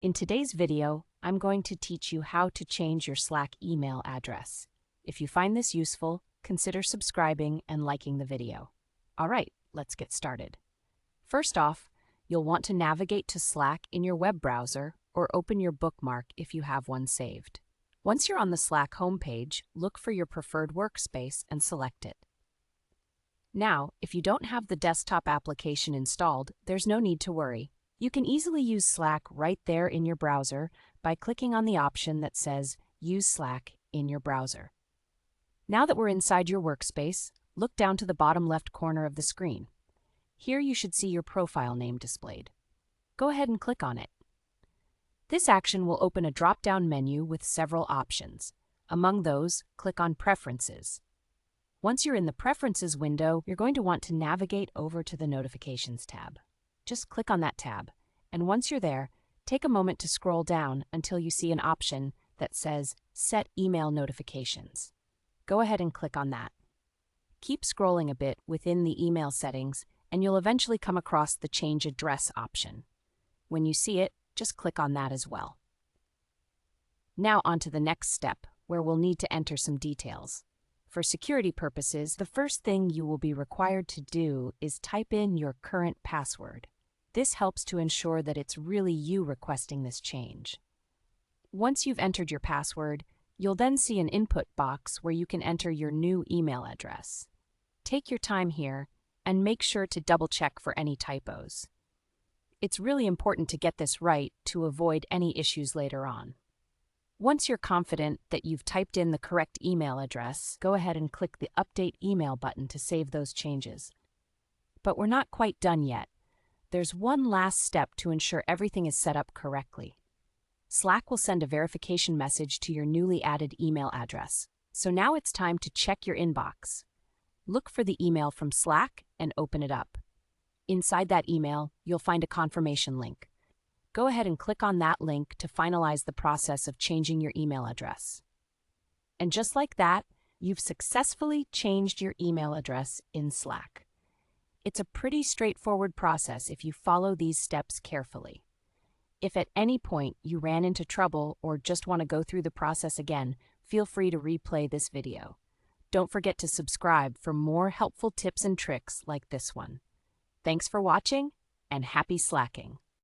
In today's video, I'm going to teach you how to change your Slack email address. If you find this useful, consider subscribing and liking the video. All right, let's get started. First off, you'll want to navigate to Slack in your web browser or open your bookmark if you have one saved. Once you're on the Slack homepage, look for your preferred workspace and select it. Now, if you don't have the desktop application installed, there's no need to worry. You can easily use Slack right there in your browser by clicking on the option that says Use Slack in your browser. Now that we're inside your workspace, look down to the bottom left corner of the screen. Here you should see your profile name displayed. Go ahead and click on it. This action will open a drop-down menu with several options. Among those, click on Preferences. Once you're in the Preferences window, you're going to want to navigate over to the Notifications tab. Just click on that tab, and once you're there, take a moment to scroll down until you see an option that says Set Email Notifications. Go ahead and click on that. Keep scrolling a bit within the email settings, and you'll eventually come across the Change Address option. When you see it, just click on that as well. Now on to the next step, where we'll need to enter some details. For security purposes, the first thing you will be required to do is type in your current password. This helps to ensure that it's really you requesting this change. Once you've entered your password, you'll then see an input box where you can enter your new email address. Take your time here and make sure to double-check for any typos. It's really important to get this right to avoid any issues later on. Once you're confident that you've typed in the correct email address, go ahead and click the Update Email button to save those changes. But we're not quite done yet. There's one last step to ensure everything is set up correctly. Slack will send a verification message to your newly added email address. So now it's time to check your inbox. Look for the email from Slack and open it up. Inside that email, you'll find a confirmation link. Go ahead and click on that link to finalize the process of changing your email address. And just like that, you've successfully changed your email address in Slack. It's a pretty straightforward process if you follow these steps carefully. If at any point you ran into trouble or just want to go through the process again, feel free to replay this video. Don't forget to subscribe for more helpful tips and tricks like this one. Thanks for watching, and happy slacking!